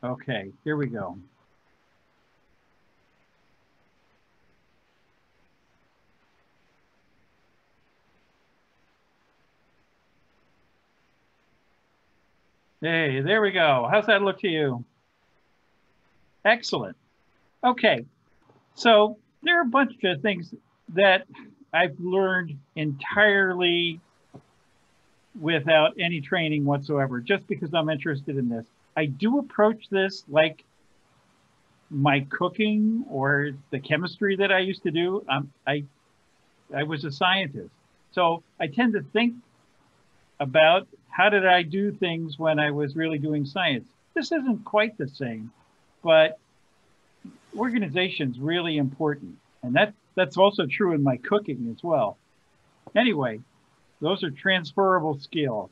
Okay, here we go. Hey, there we go. How's that look to you? Excellent. Okay, so there are a bunch of things that I've learned entirely without any training whatsoever, just because I'm interested in this. I do approach this like my cooking or the chemistry that I used to do. I was a scientist, so I tend to think about how did I do things when I was really doing science. This isn't quite the same, but organization's really important, and that's also true in my cooking as well. Anyway, those are transferable skills.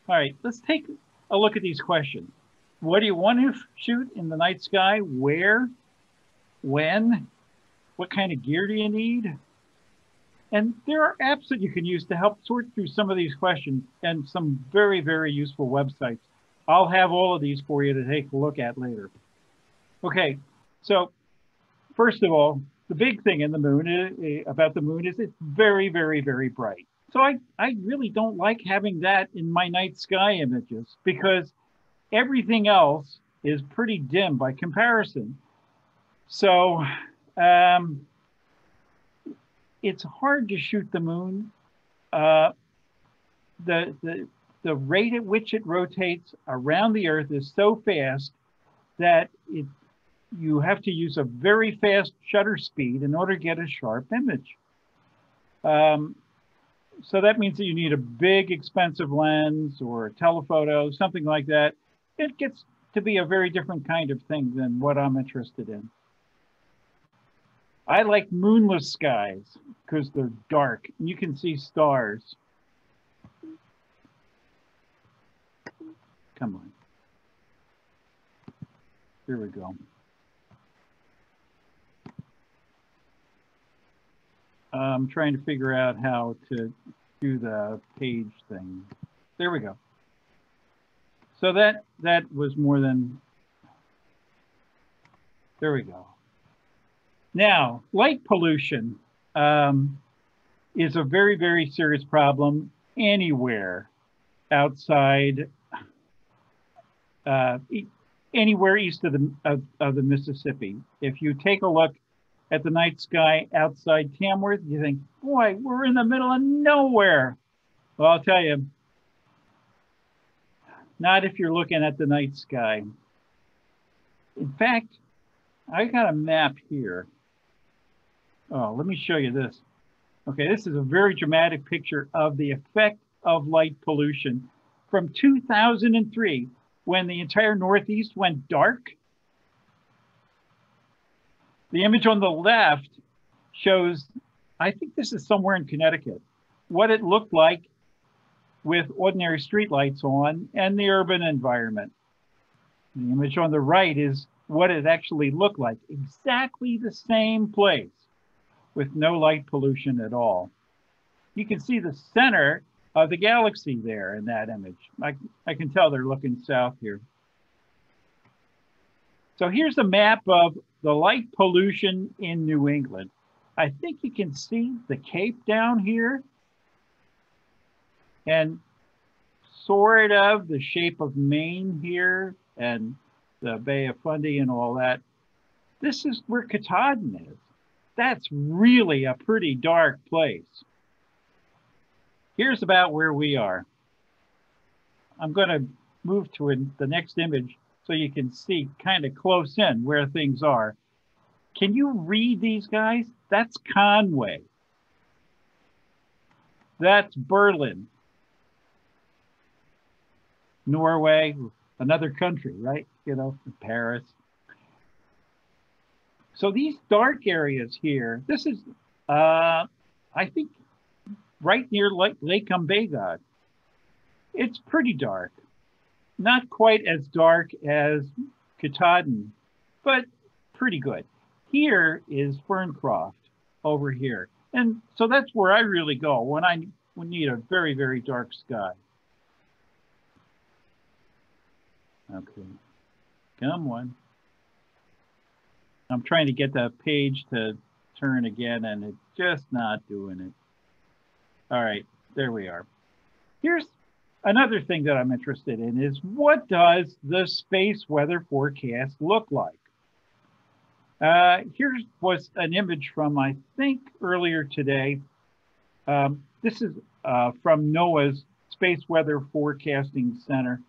All right, let's take a look at these questions. What do you want to shoot in the night sky? Where? When? What kind of gear do you need? And there are apps that you can use to help sort through some of these questions and some very, very useful websites. I'll have all of these for you to take a look at later. Okay, so first of all, the big thing in the moon about the moon is it's very, very, very bright. So I really don't like having that in my night sky images because everything else is pretty dim by comparison. So it's hard to shoot the moon. The rate at which it rotates around the Earth is so fast that you have to use a very fast shutter speed in order to get a sharp image. So that means that you need a big, expensive lens or a telephoto, something like that. It gets to be a very different kind of thing than what I'm interested in. I like moonless skies because they're dark and you can see stars. Come on. Here we go. I'm trying to figure out how to do the page thing. There we go. So that was more than, there we go. Now, light pollution is a very, very serious problem anywhere outside, anywhere east of the Mississippi. If you take a look at the night sky outside Tamworth, you think, boy, we're in the middle of nowhere. Well, I'll tell you, not if you're looking at the night sky. In fact, I got a map here. Oh, let me show you this. Okay, this is a very dramatic picture of the effect of light pollution from 2003 when the entire Northeast went dark. The image on the left shows, I think this is somewhere in Connecticut, what it looked like with ordinary streetlights on and the urban environment. The image on the right is what it actually looked like, exactly the same place with no light pollution at all. You can see the center of the galaxy there in that image. I can tell they're looking south here. So here's a map of the light pollution in New England. I think you can see the Cape down here and sort of the shape of Maine here and the Bay of Fundy and all that. This is where Katahdin is. That's really a pretty dark place. Here's about where we are. I'm going to move to the next image so you can see kind of close in where things are. Can you read these guys? That's Conway. That's Berlin. Norway, another country, right? You know, Paris. So these dark areas here, this is, I think, right near Lake Umbagog. It's pretty dark. Not quite as dark as Katahdin, but pretty good. Here is Ferncroft over here. And so that's where I really go when I need a very, very dark sky. Okay. Come on. I'm trying to get the page to turn again, and it's just not doing it. All right, there we are. Here's another thing that I'm interested in is what does the space weather forecast look like? Here was an image from, I think, earlier today. This is from NOAA's Space Weather Forecasting Center.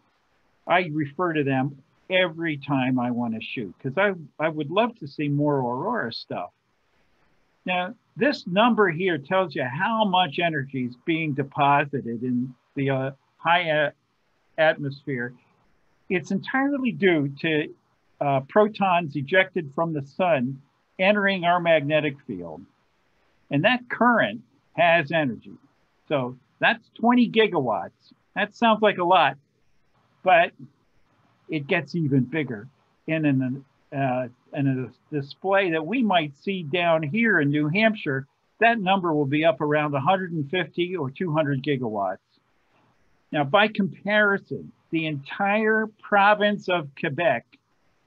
I refer to them every time I want to shoot because I would love to see more aurora stuff. Now, this number here tells you how much energy is being deposited in the high atmosphere. It's entirely due to protons ejected from the sun entering our magnetic field. And that current has energy. So that's 20 gigawatts. That sounds like a lot, but it gets even bigger. In a display that we might see down here in New Hampshire, that number will be up around 150 or 200 gigawatts. Now, by comparison, the entire province of Quebec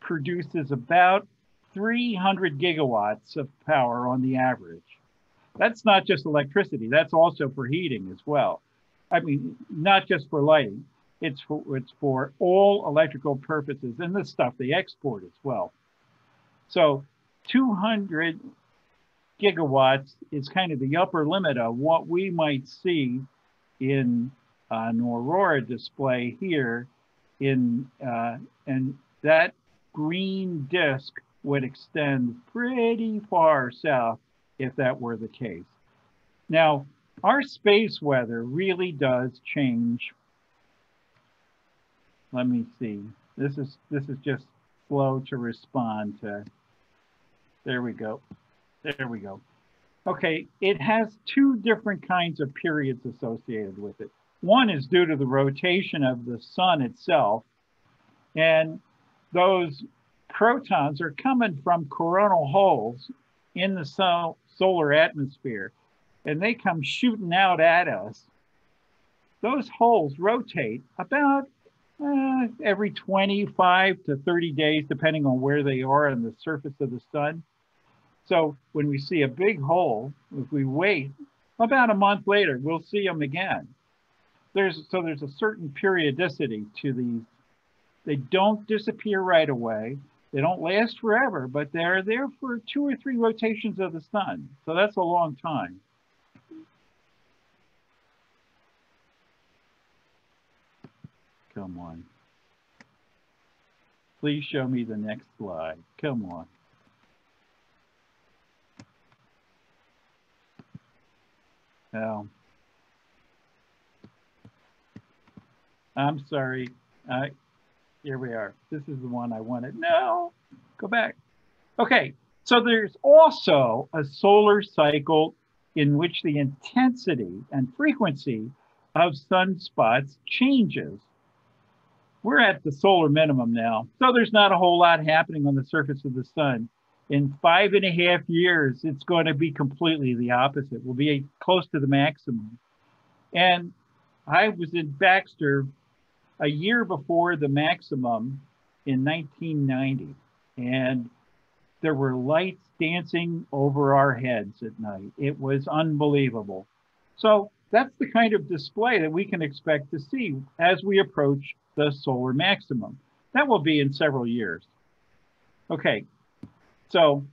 produces about 300 gigawatts of power on the average. That's not just electricity, that's also for heating as well. I mean, not just for lighting, it's for all electrical purposes and the stuff they export as well. So 200 gigawatts is kind of the upper limit of what we might see in an aurora display here and that green disk would extend pretty far south if that were the case. Now, our space weather really does change. Let me see. This is just slow to respond to. There we go. There we go. Okay, it has two different kinds of periods associated with it. One is due to the rotation of the sun itself, and those protons are coming from coronal holes in the solar atmosphere, and they come shooting out at us. Those holes rotate about every 25 to 30 days, depending on where they are on the surface of the sun. So when we see a big hole, if we wait about a month later, we'll see them again. There's a certain periodicity to these. They don't disappear right away. They don't last forever, but they're there for 2 or 3 rotations of the sun. So that's a long time. Come on. Please show me the next slide. Come on. Now, I'm sorry. Here we are. This is the one I wanted. No, go back. Okay, so there's also a solar cycle in which the intensity and frequency of sunspots changes. We're at the solar minimum now, so there's not a whole lot happening on the surface of the sun. In 5.5 years, it's going to be completely the opposite. We'll be close to the maximum. And I was in Baxter a year before the maximum in 1990, and there were lights dancing over our heads at night. It was unbelievable. So that's the kind of display that we can expect to see as we approach the solar maximum. That will be in several years. Okay, so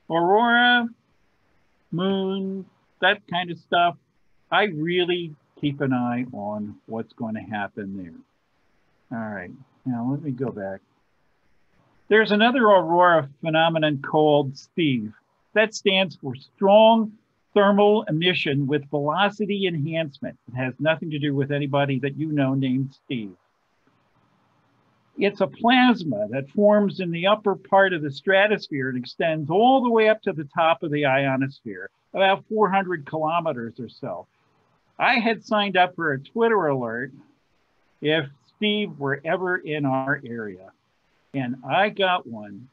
aurora, moon, that kind of stuff, I really keep an eye on what's going to happen there. All right, now let me go back. There's another aurora phenomenon called STEVE. That stands for strong thermal emission with velocity enhancement. It has nothing to do with anybody that you know named Steve. It's a plasma that forms in the upper part of the stratosphere and extends all the way up to the top of the ionosphere, about 400 kilometers or so. I had signed up for a Twitter alert if Steve were ever in our area. And I got one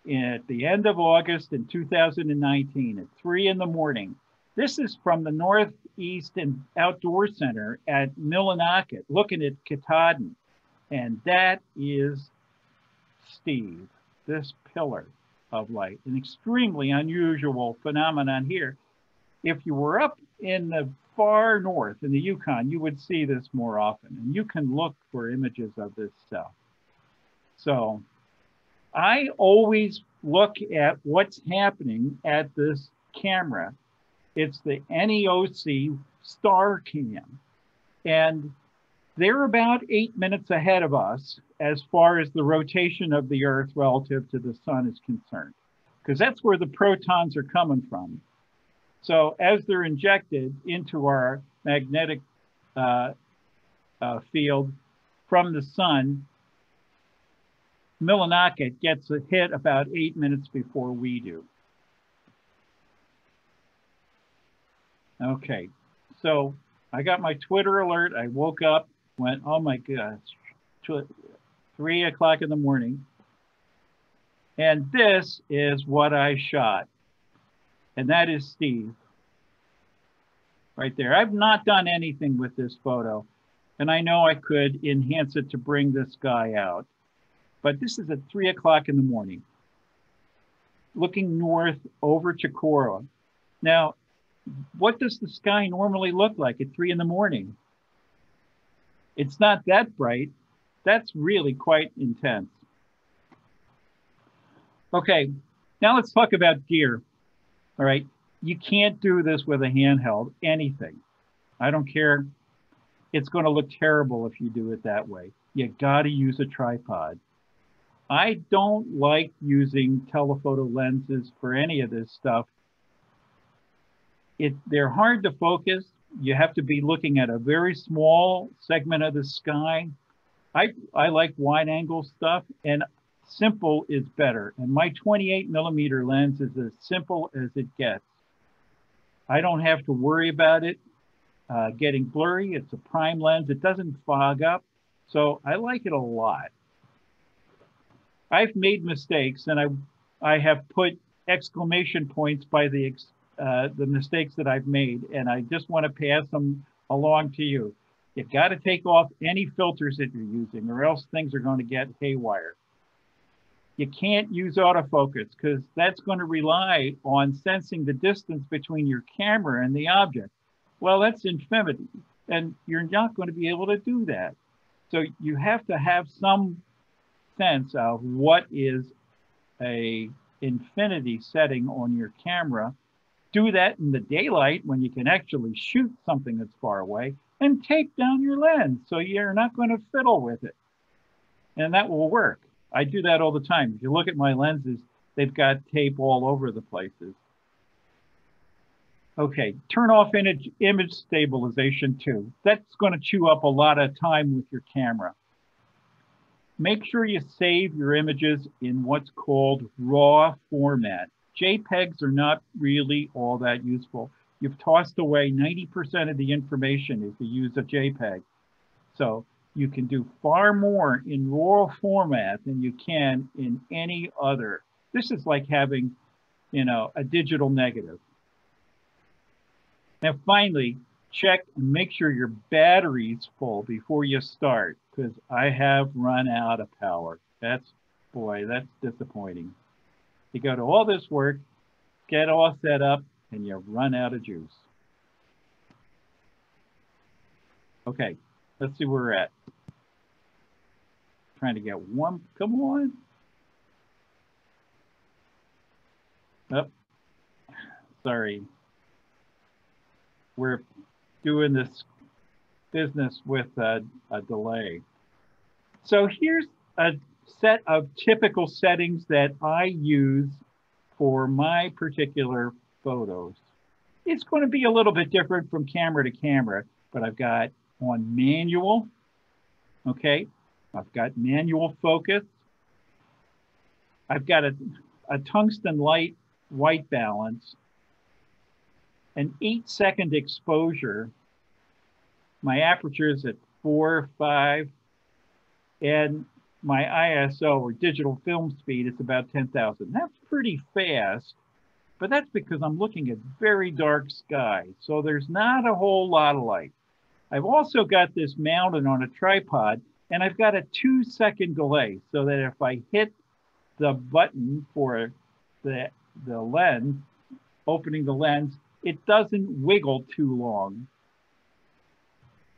at the end of August in 2019 at 3 in the morning. This is from the Northeast and Outdoor Center at Millinocket, looking at Katahdin. And that is Steve, this pillar of light, an extremely unusual phenomenon here. If you were up in the far north in the Yukon, you would see this more often, and you can look for images of this stuff. So I always look at what's happening at this camera. It's the NEOC Star Cam, and they're about 8 minutes ahead of us as far as the rotation of the Earth relative to the sun is concerned, because that's where the protons are coming from. So as they're injected into our magnetic field from the sun, Millinocket gets a hit about 8 minutes before we do. Okay, so I got my Twitter alert. I woke up, went, oh my gosh, 3 o'clock in the morning. And this is what I shot. And that is Steve. Right there. I've not done anything with this photo. And I know I could enhance it to bring this guy out. But this is at 3 o'clock in the morning. Looking north over Chikora. Now, what does the sky normally look like at 3 in the morning? It's not that bright. That's really quite intense. Okay, now let's talk about gear. All right, you can't do this with a handheld, anything. I don't care. It's going to look terrible if you do it that way. You got to use a tripod. I don't like using telephoto lenses for any of this stuff. They're hard to focus. You have to be looking at a very small segment of the sky. I like wide angle stuff, and simple is better. And my 28mm lens is as simple as it gets. I don't have to worry about it getting blurry. It's a prime lens. It doesn't fog up. So I like it a lot. I've made mistakes, and I have put exclamation points by the mistakes that I've made, and I just want to pass them along to you. You got to take off any filters that you're using, or else things are going to get haywire. You can't use autofocus because that's going to rely on sensing the distance between your camera and the object. Well, that's infinity, and you're not going to be able to do that. So you have to have some sense of what is a infinity setting on your camera. Do that in the daylight when you can actually shoot something that's far away, and tape down your lens so you're not going to fiddle with it. And that will work. I do that all the time. If you look at my lenses, they've got tape all over the places. Okay, turn off image stabilization too. That's going to chew up a lot of time with your camera. Make sure you save your images in what's called RAW format. JPEGs are not really all that useful. You've tossed away 90% of the information if you use a JPEG. So you can do far more in RAW format than you can in any other. This is like having, a digital negative. Now, finally, check and make sure your battery's full before you start, because I have run out of power. That's disappointing. You go to all this work, get all set up, and you run out of juice. Okay, let's see where we're at. Trying to get one, come on. Oh, sorry. We're doing this business with a delay. So here's a set of typical settings that I use for my particular photos. It's going to be a little bit different from camera to camera, but I've got on manual, okay? I've got manual focus. I've got a tungsten light white balance, an 8-second exposure. My aperture is at 4, 5, and my ISO, or digital film speed, is about 10,000. That's pretty fast, but that's because I'm looking at very dark sky, so there's not a whole lot of light. I've also got this mounted on a tripod, and I've got a 2-second delay, so that if I hit the button for the lens, opening the lens, it doesn't wiggle too long.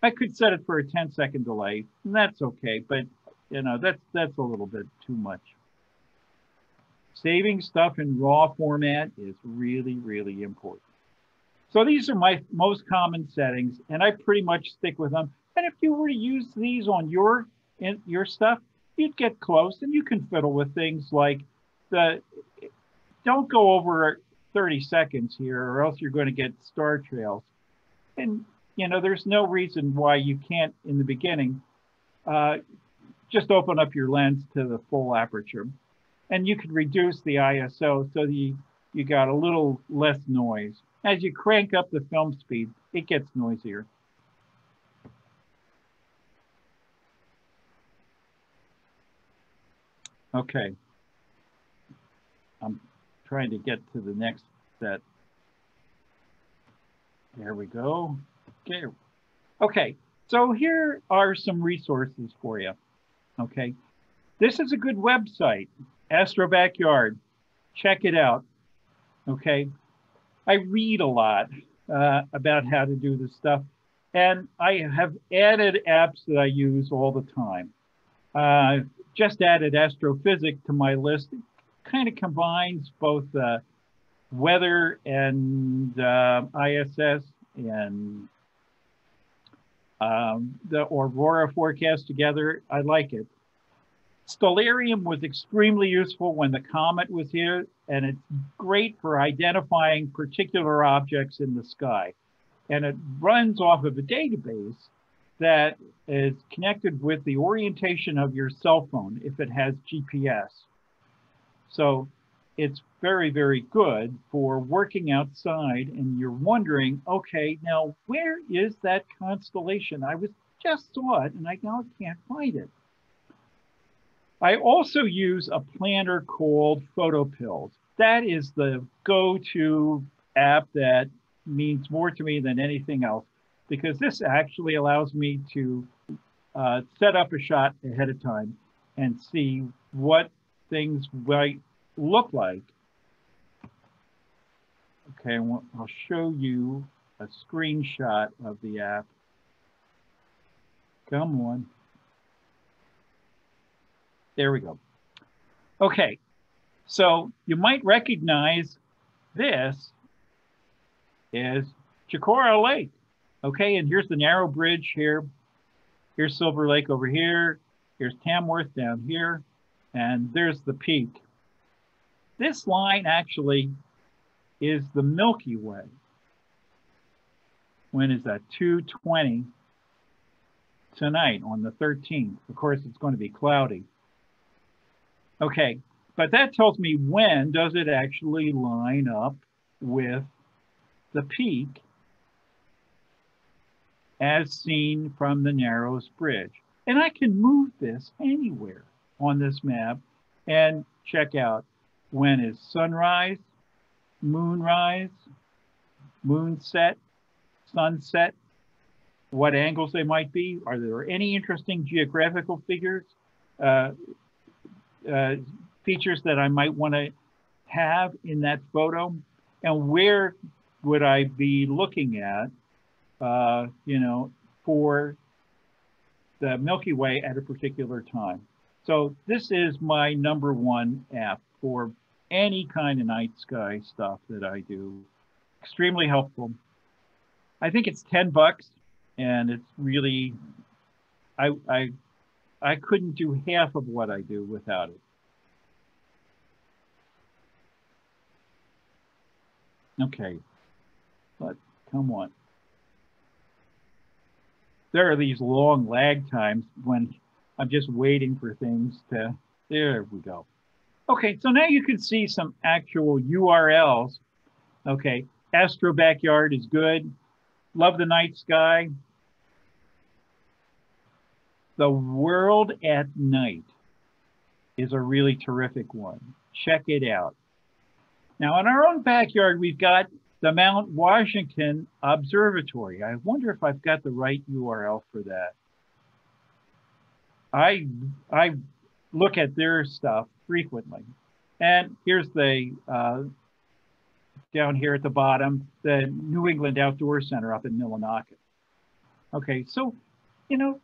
I could set it for a 10-second delay, and that's okay, but you know, that's a little bit too much. Saving stuff in RAW format is really, really important. So these are my most common settings, and I pretty much stick with them. And if you were to use these on your stuff, you'd get close, and you can fiddle with things like don't go over 30 seconds here, or else you're going to get star trails. And you know, there's no reason why you can't in the beginning just open up your lens to the full aperture, and you can reduce the ISO so you got a little less noise. As you crank up the film speed, it gets noisier. Okay. I'm trying to get to the next set. There we go. Okay. Okay. So here are some resources for you. Okay. This is a good website, Astro Backyard. Check it out. Okay. I read a lot about how to do this stuff, and I have added apps that I use all the time. Just added Astrophysics to my list. It kind of combines both weather and ISS and the Aurora forecast together. I like it. Stellarium was extremely useful when the comet was here, and it's great for identifying particular objects in the sky. And it runs off of a database that is connected with the orientation of your cell phone if it has GPS. So it's very, very good for working outside and you're wondering, okay, now where is that constellation? I just saw it and I now can't find it. I also use a planner called PhotoPills. That is the go-to app that means more to me than anything else, because this actually allows me to set up a shot ahead of time and see what things might look like. Okay, I'll show you a screenshot of the app. Come on. There we go. Okay, so you might recognize this as Chicora Lake. Okay, and here's the narrow bridge here. Here's Silver Lake over here. Here's Tamworth down here. And there's the peak. This line actually is the Milky Way. When is that? 2:20 tonight on the 13th. Of course, it's going to be cloudy. Okay, but that tells me when does it actually line up with the peak as seen from the Narrows Bridge. And I can move this anywhere on this map and check out when is sunrise, moonrise, moonset, sunset, what angles they might be. Are there any interesting geographical features that I might want to have in that photo? And where would I be looking at, you know, for the Milky Way at a particular time? So this is my #1 app for any kind of night sky stuff that I do. Extremely helpful. I think it's $10, and it's really, I couldn't do half of what I do without it. Okay, but come on. There are these long lag times when I'm just waiting for things to, there we go. Okay, so now you can see some actual URLs. Okay, Astro Backyard is good. Love the Night Sky. The World at Night is a really terrific one. Check it out. Now, in our own backyard, we've got the Mount Washington Observatory. I wonder if I've got the right URL for that. I look at their stuff frequently. And here's the, down here at the bottom, the New England Outdoor Center up in Millinocket. Okay, so, you know,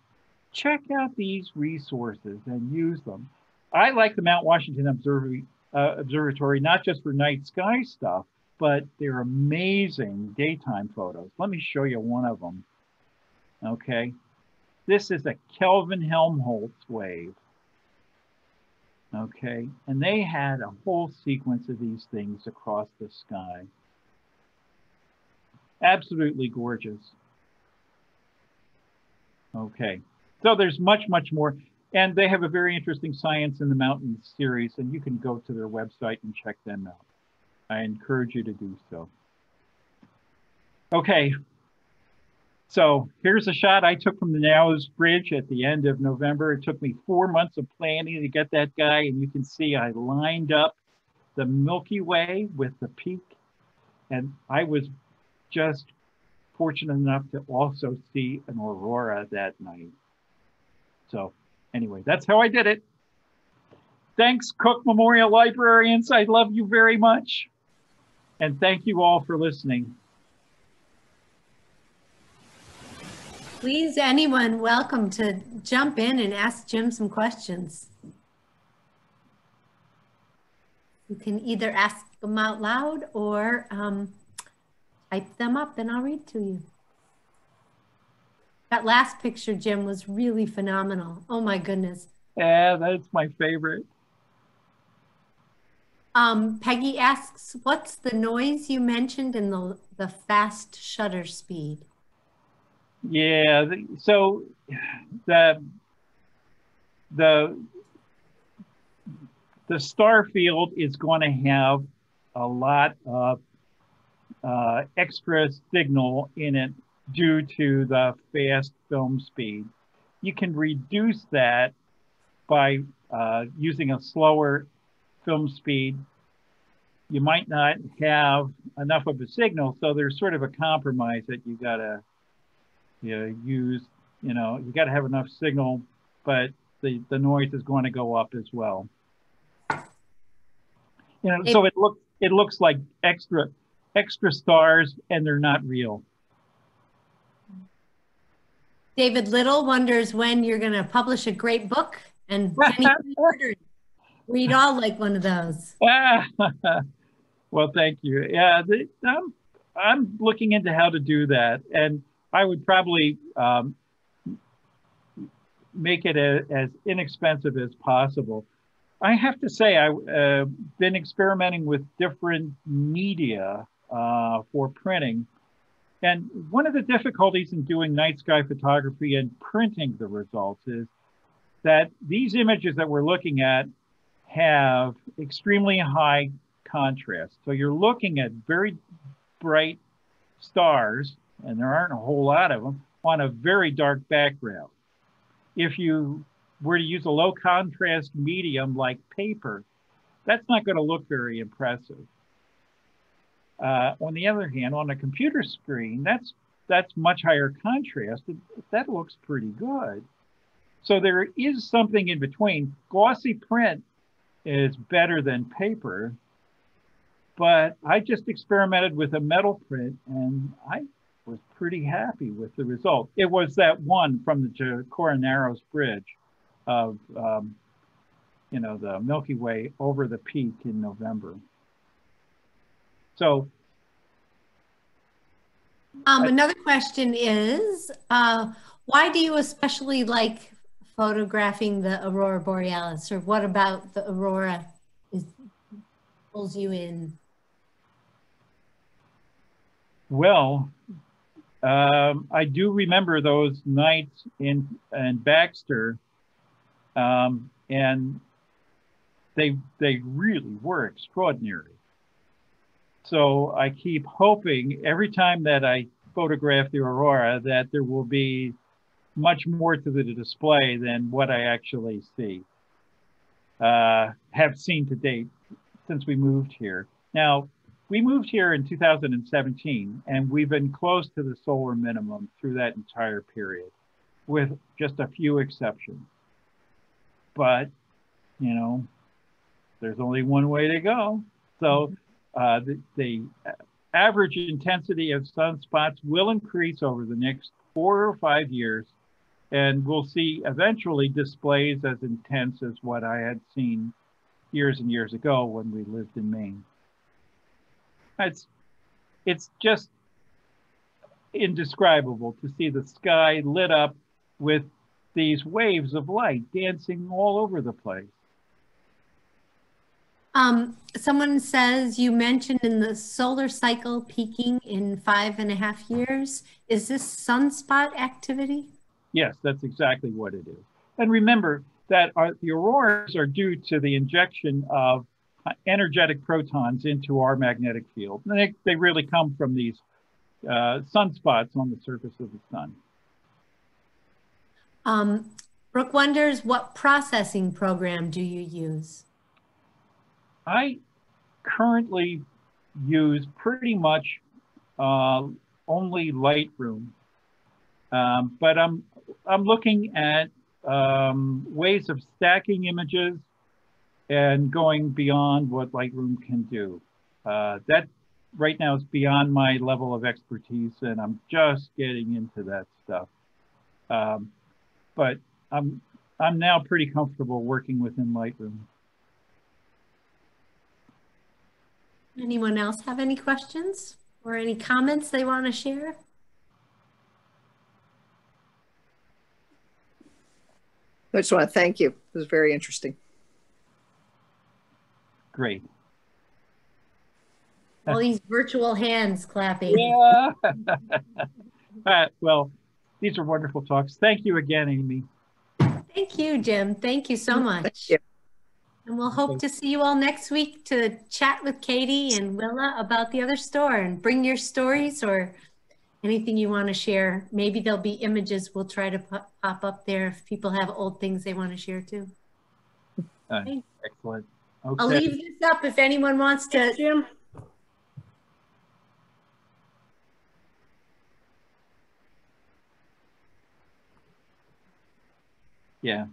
check out these resources and use them. I like the Mount Washington Observatory, not just for night sky stuff, but they're amazing daytime photos. Let me show you one of them. Okay, this is a Kelvin Helmholtz wave. Okay, and they had a whole sequence of these things across the sky. Absolutely gorgeous. Okay, so there's much, much more. And they have a very interesting Science in the Mountains series, and you can go to their website and check them out. I encourage you to do so. Okay, so here's a shot I took from the Narrows Bridge at the end of November. It took me 4 months of planning to get that guy, and you can see I lined up the Milky Way with the peak, and I was just fortunate enough to also see an aurora that night. So anyway, that's how I did it. Thanks, Cook Memorial Librarians. I love you very much. And thank you all for listening. Please, anyone welcome to jump in and ask Jim some questions. You can either ask them out loud or type them up and I'll read to you. That last picture, Jim, was really phenomenal. Oh my goodness. Yeah, that's my favorite. Peggy asks, what's the noise you mentioned in the fast shutter speed? Yeah, so the star field is going to have a lot of extra signal in it due to the fast film speed. You can reduce that by using a slower film speed. You might not have enough of a signal, so there's sort of a compromise that you gotta use. You know, you gotta have enough signal, but the noise is going to go up as well. You know, so it looks like extra stars, and they're not real. David Little wonders when you're going to publish a great book, and we'd all like one of those. Well, thank you. Yeah, I'm looking into how to do that, and I would probably make it as inexpensive as possible. I have to say, I've been experimenting with different media for printing. And one of the difficulties in doing night sky photography and printing the results is that these images that we're looking at have extremely high contrast. So you're looking at very bright stars, and there aren't a whole lot of them, on a very dark background. If you were to use a low contrast medium like paper, that's not going to look very impressive. On the other hand, on a computer screen, that's much higher contrast. That looks pretty good. So there is something in between. Glossy print is better than paper, but I just experimented with a metal print, and I was pretty happy with the result. It was that one from the Jacora Narrows Bridge of, you know, the Milky Way over the peak in November. So another question is, why do you especially like photographing the aurora borealis, or what about the aurora pulls you in? Well, I do remember those nights in Baxter, and they really were extraordinary. So I keep hoping every time that I photograph the aurora that there will be much more to the display than what I actually see, have seen to date since we moved here. Now, we moved here in 2017, and we've been close to the solar minimum through that entire period, with just a few exceptions. But you know, there's only one way to go. So the average intensity of sunspots will increase over the next 4 or 5 years, and we'll see eventually displays as intense as what I had seen years and years ago when we lived in Maine. It's just indescribable to see the sky lit up with these waves of light dancing all over the place. Someone says you mentioned in the solar cycle peaking in 5.5 years. Is this sunspot activity? Yes, that's exactly what it is. And remember that the auroras are due to the injection of energetic protons into our magnetic field. And they really come from these sunspots on the surface of the sun. Brooke wonders, what processing program do you use? I currently use pretty much only Lightroom, but I'm looking at ways of stacking images and going beyond what Lightroom can do. That right now is beyond my level of expertise, and I'm just getting into that stuff. But I'm now pretty comfortable working within Lightroom. Anyone else have any questions or any comments they want to share? I just want to thank you. It was very interesting. Great. All these virtual hands clapping. Yeah. Well, these are wonderful talks. Thank you again, Amy. Thank you, Jim. Thank you so much. Thank you. And we'll hope to see you all next week to chat with Katie and Willa about the other store, and bring your stories or anything you want to share. Maybe there'll be images we'll try to pop up there if people have old things they want to share too. Excellent. Okay. I'll leave this up if anyone wants to. Jim. Yeah.